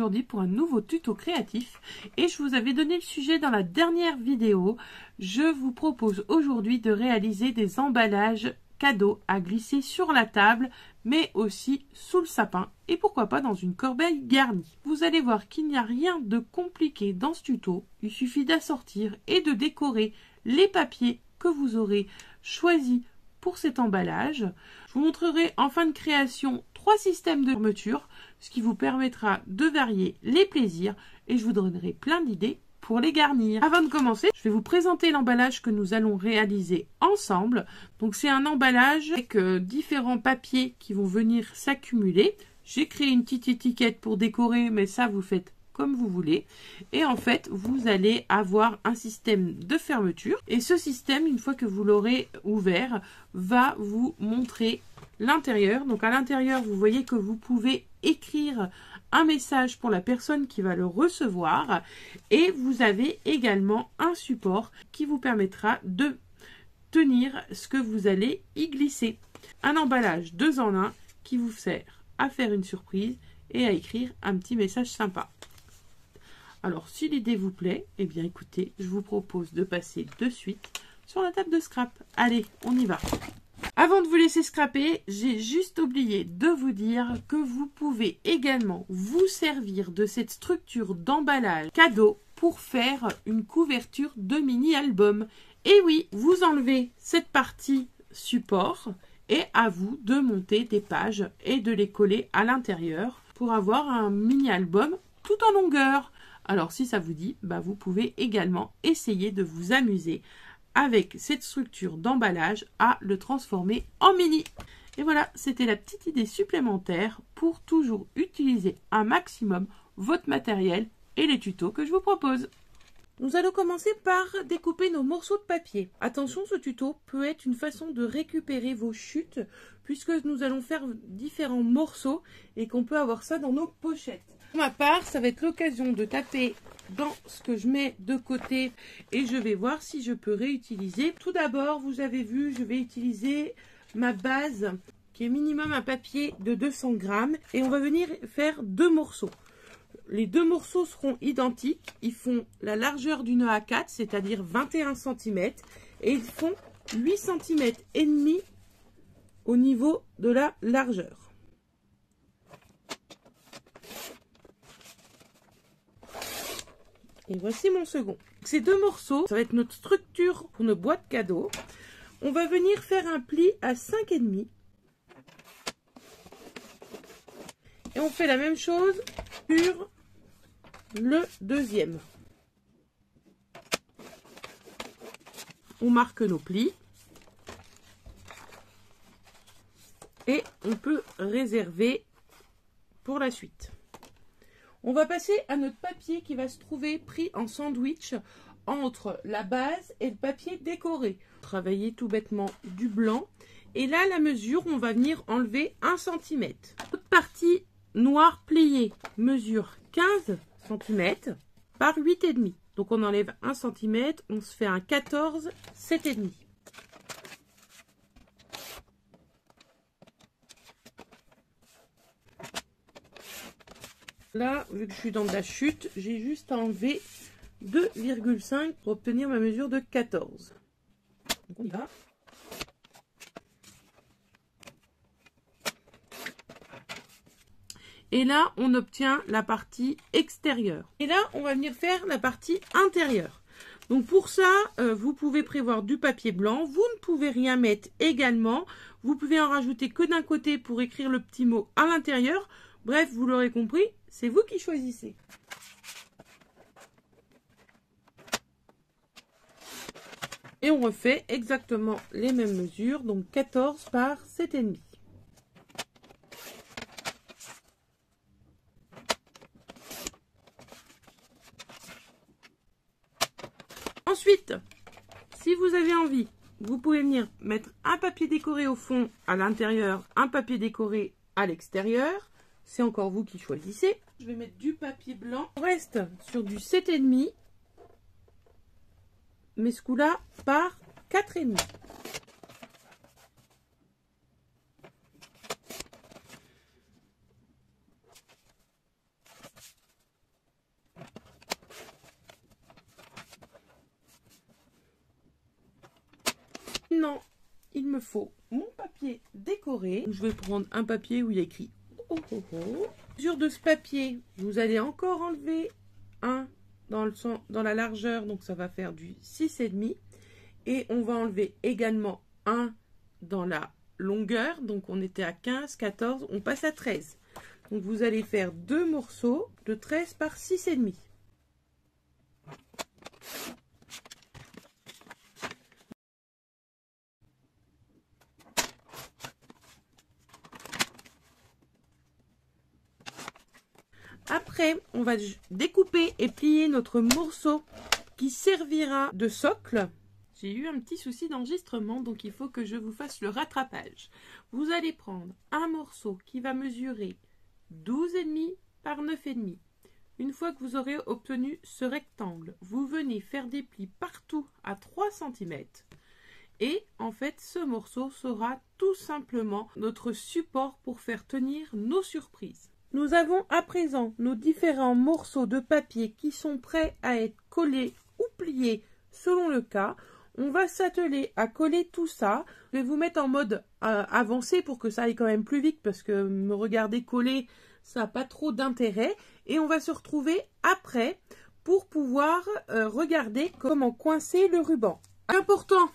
aujourd'hui pour un nouveau tuto créatif et je vous avais donné le sujet dans la dernière vidéo. Je vous propose aujourd'hui de réaliser des emballages cadeaux à glisser sur la table mais aussi sous le sapin et pourquoi pas dans une corbeille garnie. Vous allez voir qu'il n'y a rien de compliqué dans ce tuto. Il suffit d'assortir et de décorer les papiers que vous aurez choisis pour cet emballage. Je vous montrerai en fin de création 3 systèmes de fermeture, ce qui vous permettra de varier les plaisirs et je vous donnerai plein d'idées pour les garnir. Avant de commencer, je vais vous présenter l'emballage que nous allons réaliser ensemble. Donc c'est un emballage avec différents papiers qui vont venir s'accumuler. J'ai créé une petite étiquette pour décorer, mais ça vous faites comme vous voulez. Et en fait, vous allez avoir un système de fermeture. Et ce système, une fois que vous l'aurez ouvert, va vous montrer l'intérieur. Donc à l'intérieur, vous voyez que vous pouvez écrire un message pour la personne qui va le recevoir. Et vous avez également un support qui vous permettra de tenir ce que vous allez y glisser. Un emballage 2 en 1 qui vous sert à faire une surprise et à écrire un petit message sympa. Alors, si l'idée vous plaît, eh bien écoutez, je vous propose de passer de suite sur la table de scrap. Allez, on y va. Avant de vous laisser scraper, j'ai juste oublié de vous dire que vous pouvez également vous servir de cette structure d'emballage cadeau pour faire une couverture de mini-album. Et oui, vous enlevez cette partie support et à vous de monter des pages et de les coller à l'intérieur pour avoir un mini-album tout en longueur. Alors si ça vous dit, vous pouvez également essayer de vous amuser avec cette structure d'emballage à le transformer en mini. Et voilà, c'était la petite idée supplémentaire pour toujours utiliser un maximum votre matériel et les tutos que je vous propose. Nous allons commencer par découper nos morceaux de papier. Attention, ce tuto peut être une façon de récupérer vos chutes puisque nous allons faire différents morceaux et qu'on peut avoir ça dans nos pochettes. Pour ma part, ça va être l'occasion de taper dans ce que je mets de côté et je vais voir si je peux réutiliser. Tout d'abord, vous avez vu, je vais utiliser ma base qui est minimum un papier de 200 grammes et on va venir faire 2 morceaux. Les 2 morceaux seront identiques, ils font la largeur d'une A4, c'est-à-dire 21 cm et ils font 8 cm et demi au niveau de la largeur. Et voici mon second. Ces 2 morceaux, ça va être notre structure pour nos boîtes cadeaux. On va venir faire un pli à 5,5. Et on fait la même chose sur le deuxième. On marque nos plis. Et on peut réserver pour la suite. On va passer à notre papier qui va se trouver pris en sandwich entre la base et le papier décoré. Travailler tout bêtement du blanc. Et là, la mesure, on va venir enlever 1 cm. Notre partie noire pliée mesure 15 cm par 8,5. Donc on enlève 1 cm, on se fait un 14, 7,5. Là, vu que je suis dans de la chute, j'ai juste enlevé 2,5 pour obtenir ma mesure de 14. Donc on y va. Et là, on obtient la partie extérieure. Et là, on va venir faire la partie intérieure. Donc pour ça, vous pouvez prévoir du papier blanc. Vous ne pouvez rien mettre également. Vous pouvez en rajouter que d'un côté pour écrire le petit mot à l'intérieur. Bref, vous l'aurez compris, c'est vous qui choisissez. Et on refait exactement les mêmes mesures, donc 14 par 7,5. Ensuite, si vous avez envie, vous pouvez venir mettre un papier décoré au fond à l'intérieur, un papier décoré à l'extérieur. C'est encore vous qui choisissez. Je vais mettre du papier blanc. On reste sur du 7,5. Mais ce coup-là par 4,5. Maintenant, il me faut mon papier décoré. Je vais prendre un papier où il y a écrit oh, oh, oh. Mesure de ce papier, vous allez encore enlever un dans la largeur, donc ça va faire du 6,5. Et on va enlever également un dans la longueur, donc on était à 15, 14, on passe à 13. Donc vous allez faire 2 morceaux de 13 par 6,5. Après, on va découper et plier notre morceau qui servira de socle. J'ai eu un petit souci d'enregistrement, donc il faut que je vous fasse le rattrapage. Vous allez prendre un morceau qui va mesurer 12,5 par 9,5. Une fois que vous aurez obtenu ce rectangle, vous venez faire des plis partout à 3 cm. Et en fait, ce morceau sera tout simplement notre support pour faire tenir nos surprises. Nous avons à présent nos différents morceaux de papier qui sont prêts à être collés ou pliés selon le cas. On va s'atteler à coller tout ça. Je vais vous mettre en mode avancé pour que ça aille quand même plus vite parce que me regarder coller, ça n'a pas trop d'intérêt. Et on va se retrouver après pour pouvoir regarder comment coincer le ruban. Important,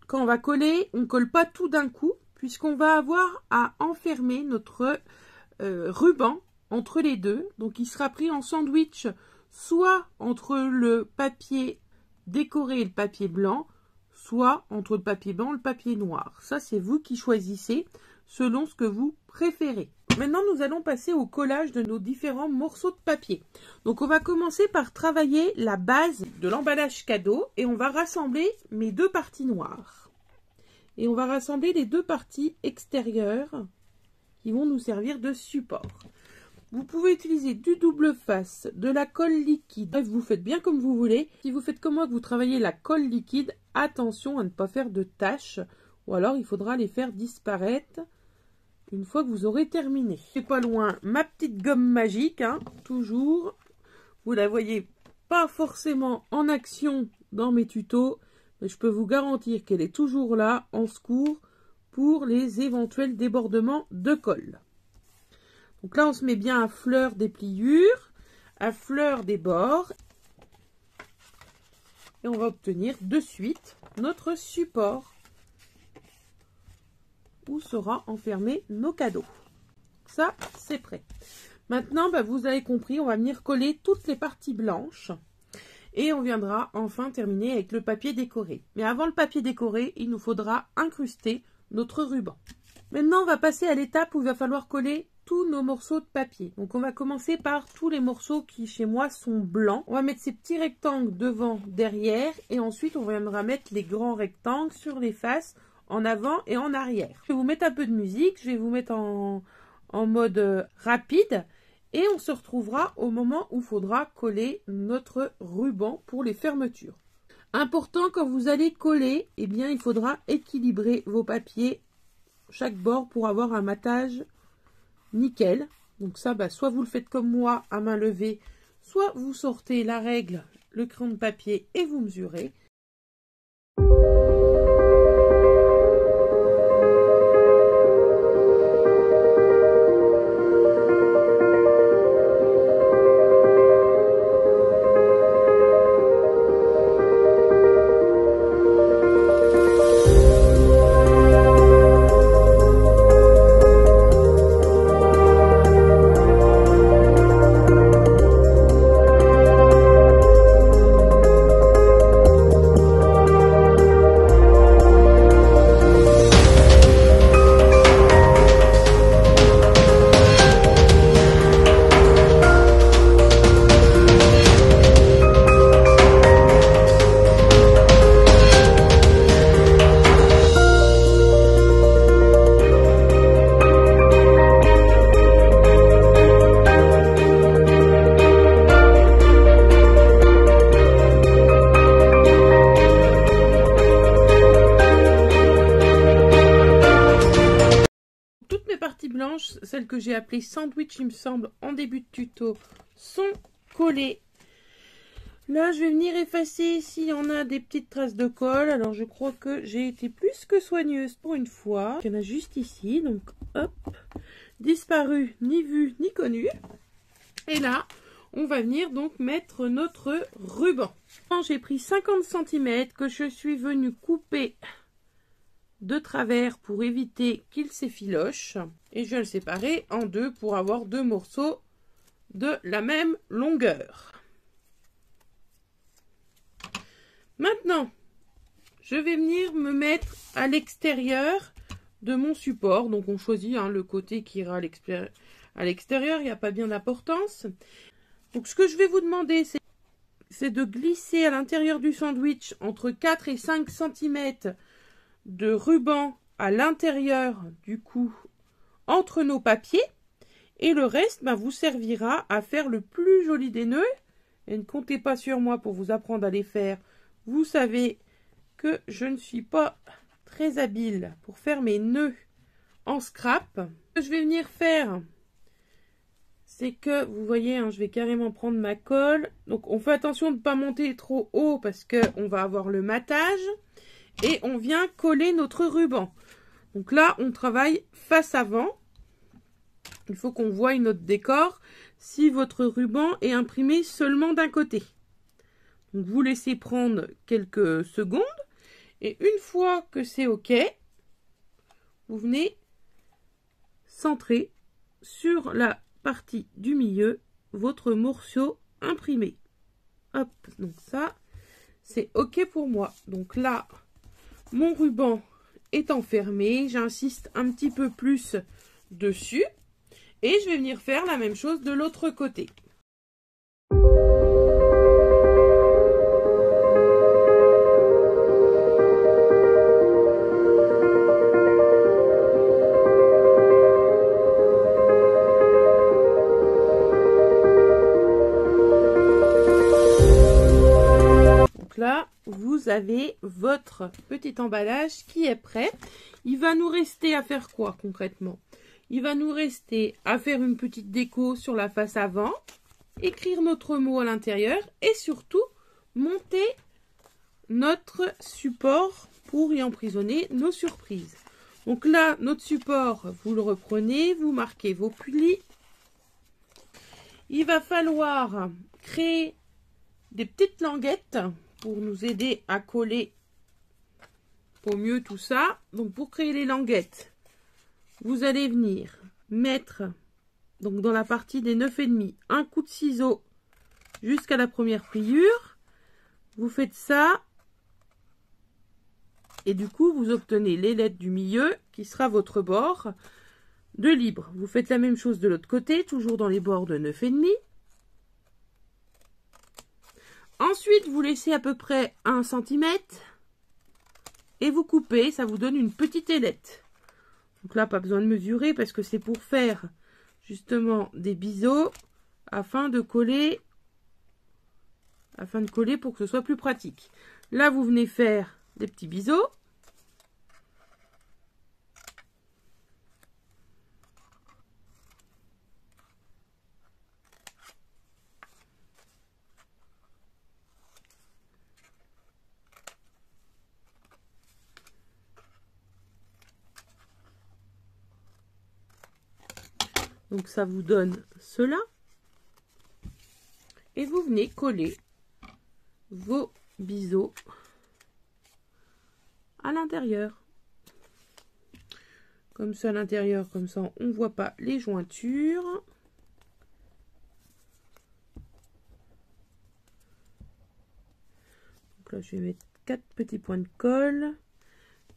quand on va coller, on ne colle pas tout d'un coup puisqu'on va avoir à enfermer notre ruban entre les deux. Donc il sera pris en sandwich soit entre le papier décoré et le papier blanc, soit entre le papier blanc et le papier noir. Ça, c'est vous qui choisissez selon ce que vous préférez. Maintenant, nous allons passer au collage de nos différents morceaux de papier. Donc, on va commencer par travailler la base de l'emballage cadeau et on va rassembler mes 2 parties noires. Et on va rassembler les 2 parties extérieures qui vont nous servir de support. Vous pouvez utiliser du double face, de la colle liquide. Bref, vous faites bien comme vous voulez. Si vous faites comme moi que vous travaillez la colle liquide, attention à ne pas faire de taches. Ou alors, il faudra les faire disparaître une fois que vous aurez terminé. C'est pas loin ma petite gomme magique, hein, toujours. Vous la voyez pas forcément en action dans mes tutos, mais je peux vous garantir qu'elle est toujours là, en secours, pour les éventuels débordements de colle. Donc là, on se met bien à fleur des pliures, à fleur des bords. Et on va obtenir de suite notre support où sera enfermé nos cadeaux. Ça, c'est prêt. Maintenant, vous avez compris, on va venir coller toutes les parties blanches. Et on viendra enfin terminer avec le papier décoré. Mais avant le papier décoré, il nous faudra incruster notre ruban. Maintenant, on va passer à l'étape où il va falloir coller tous nos morceaux de papier. Donc, on va commencer par tous les morceaux qui, chez moi, sont blancs. On va mettre ces petits rectangles devant, derrière. Et ensuite, on viendra mettre les grands rectangles sur les faces, en avant et en arrière. Je vais vous mettre un peu de musique. Je vais vous mettre en mode rapide. Et on se retrouvera au moment où il faudra coller notre ruban pour les fermetures. Important, quand vous allez coller, eh bien, il faudra équilibrer vos papiers, chaque bord, pour avoir un matage nickel. Donc ça, soit vous le faites comme moi, à main levée, soit vous sortez la règle, le crayon de papier et vous mesurez. Celles que j'ai appelées sandwich, il me semble, en début de tuto, sont collées. Là, je vais venir effacer s'il y en a des petites traces de colle. Alors, je crois que j'ai été plus que soigneuse pour une fois. Il y en a juste ici. Donc, hop. Disparu, ni vu, ni connu. Et là, on va venir donc mettre notre ruban. J'ai pris 50 cm que je suis venue couper de travers pour éviter qu'il s'effiloche. Et je vais le séparer en deux pour avoir deux morceaux de la même longueur. Maintenant, je vais venir me mettre à l'extérieur de mon support. Donc on choisit le côté qui ira à l'extérieur, il n'y a pas bien d'importance. Donc ce que je vais vous demander, c'est de glisser à l'intérieur du sandwich entre 4 et 5 cm de ruban à l'intérieur du cou entre nos papiers. Et le reste vous servira à faire le plus joli des nœuds. Et ne comptez pas sur moi pour vous apprendre à les faire. Vous savez que je ne suis pas très habile pour faire mes nœuds en scrap. Ce que je vais venir faire, c'est que, vous voyez, je vais carrément prendre ma colle. Donc, on fait attention de ne pas monter trop haut parce qu'on va avoir le matage. Et on vient coller notre ruban. Donc là, on travaille face avant. Il faut qu'on voie notre décor si votre ruban est imprimé seulement d'un côté. Donc, vous laissez prendre quelques secondes. Et une fois que c'est OK, vous venez centrer sur la partie du milieu votre morceau imprimé. Hop, donc ça, c'est OK pour moi. Donc là, mon ruban est enfermé. J'insiste un petit peu plus dessus. Et je vais venir faire la même chose de l'autre côté. Là, vous avez votre petit emballage qui est prêt. Il va nous rester à faire quoi concrètement? Il va nous rester à faire une petite déco sur la face avant, écrire notre mot à l'intérieur et surtout monter notre support pour y emprisonner nos surprises. Donc là, notre support, vous le reprenez, vous marquez vos plis. Il va falloir créer des petites languettes pour nous aider à coller au mieux tout ça. Donc pour créer les languettes, vous allez venir mettre donc dans la partie des 9,5 un coup de ciseau jusqu'à la première pliure. Vous faites ça et du coup vous obtenez l'ailette du milieu qui sera votre bord de libre. Vous faites la même chose de l'autre côté, toujours dans les bords de 9,5. Ensuite, vous laissez à peu près 1 cm et vous coupez, ça vous donne une petite ailette. Donc là, pas besoin de mesurer parce que c'est pour faire justement des biseaux afin de coller pour que ce soit plus pratique. Là, vous venez faire des petits biseaux. Donc ça vous donne cela. Et vous venez coller vos biseaux à l'intérieur. Comme ça à l'intérieur, comme ça on ne voit pas les jointures. Donc là je vais mettre 4 petits points de colle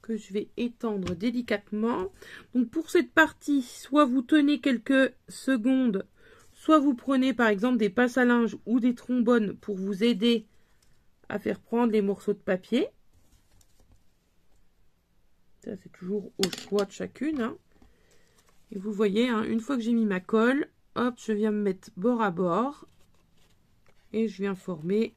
que je vais étendre délicatement. Donc pour cette partie, soit vous tenez quelques secondes, soit vous prenez par exemple des passes à linge ou des trombones pour vous aider à faire prendre les morceaux de papier. Ça c'est toujours au choix de chacune. Et vous voyez, une fois que j'ai mis ma colle, hop, je viens me mettre bord à bord et je viens former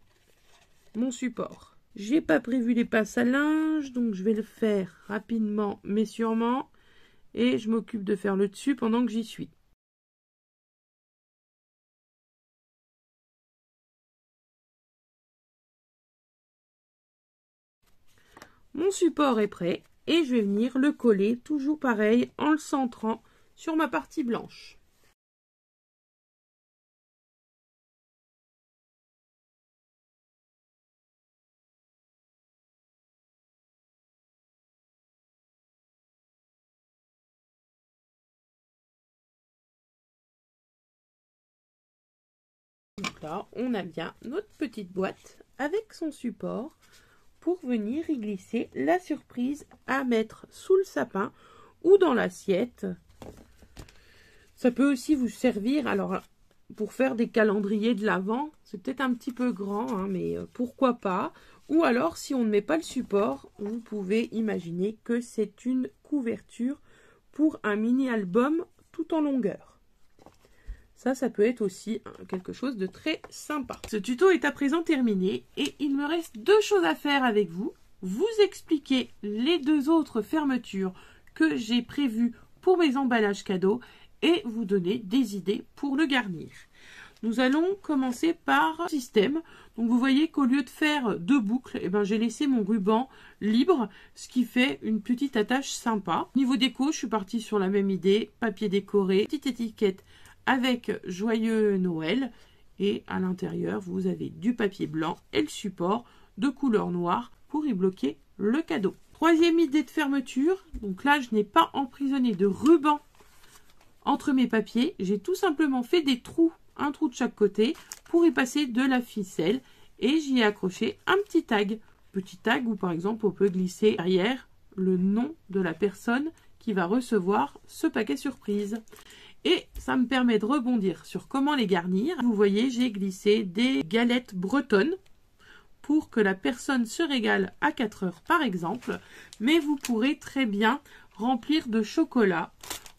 mon support. J'ai pas prévu les passes à linge, donc je vais le faire rapidement mais sûrement. Et je m'occupe de faire le dessus pendant que j'y suis. Mon support est prêt et je vais venir le coller, toujours pareil, en le centrant sur ma partie blanche. Donc là, on a bien notre petite boîte avec son support pour venir y glisser la surprise à mettre sous le sapin ou dans l'assiette. Ça peut aussi vous servir, alors pour faire des calendriers de l'Avent, c'est peut-être un petit peu grand, hein, mais pourquoi pas. Ou alors, si on ne met pas le support, vous pouvez imaginer que c'est une couverture pour un mini-album tout en longueur. Ça peut être aussi quelque chose de très sympa. Ce tuto est à présent terminé et il me reste deux choses à faire avec vous. Vous expliquer les deux autres fermetures que j'ai prévues pour mes emballages cadeaux et vous donner des idées pour le garnir. Nous allons commencer par système. Donc vous voyez qu'au lieu de faire deux boucles, j'ai laissé mon ruban libre, ce qui fait une petite attache sympa. Niveau déco, je suis partie sur la même idée, papier décoré, petite étiquette avec Joyeux Noël et à l'intérieur vous avez du papier blanc et le support de couleur noire pour y bloquer le cadeau. Troisième idée de fermeture, donc là je n'ai pas emprisonné de ruban entre mes papiers, j'ai tout simplement fait des trous, un trou de chaque côté pour y passer de la ficelle et j'y ai accroché un petit tag où par exemple on peut glisser derrière le nom de la personne qui va recevoir ce paquet surprise. Et ça me permet de rebondir sur comment les garnir. Vous voyez, j'ai glissé des galettes bretonnes pour que la personne se régale à 4 heures par exemple. Mais vous pourrez très bien remplir de chocolat,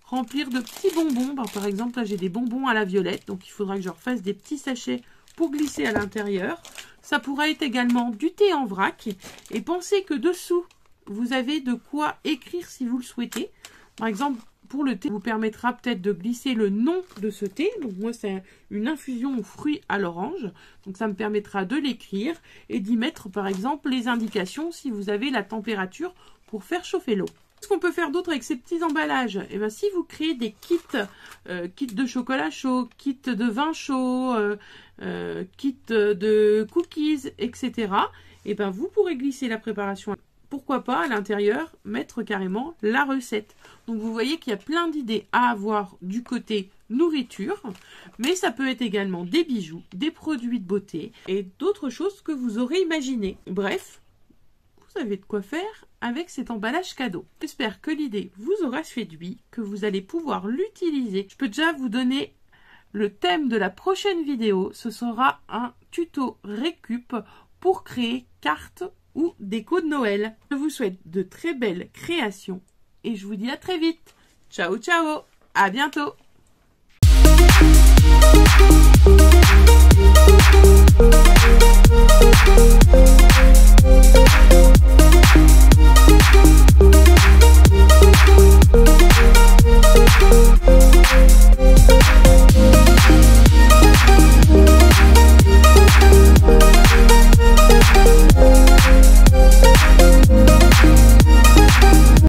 remplir de petits bonbons. Par exemple, là j'ai des bonbons à la violette, donc il faudra que je refasse des petits sachets pour glisser à l'intérieur. Ça pourrait être également du thé en vrac. Et pensez que dessous, vous avez de quoi écrire si vous le souhaitez. Par exemple, pour le thé, vous permettra peut-être de glisser le nom de ce thé. Donc moi, c'est une infusion aux fruits à l'orange. Donc ça me permettra de l'écrire et d'y mettre par exemple les indications si vous avez la température pour faire chauffer l'eau. Ce qu'on peut faire d'autre avec ces petits emballages, si vous créez des kits, kits de chocolat chaud, kits de vin chaud, kits de cookies, etc. Vous pourrez glisser la préparation. Pourquoi pas à l'intérieur mettre carrément la recette. Donc vous voyez qu'il y a plein d'idées à avoir du côté nourriture, mais ça peut être également des bijoux, des produits de beauté et d'autres choses que vous aurez imaginées. Bref, vous avez de quoi faire avec cet emballage cadeau. J'espère que l'idée vous aura séduit, que vous allez pouvoir l'utiliser. Je peux déjà vous donner le thème de la prochaine vidéo. Ce sera un tuto récup pour créer cartes ou déco de Noël. Je vous souhaite de très belles créations et je vous dis à très vite. Ciao ciao, à bientôt.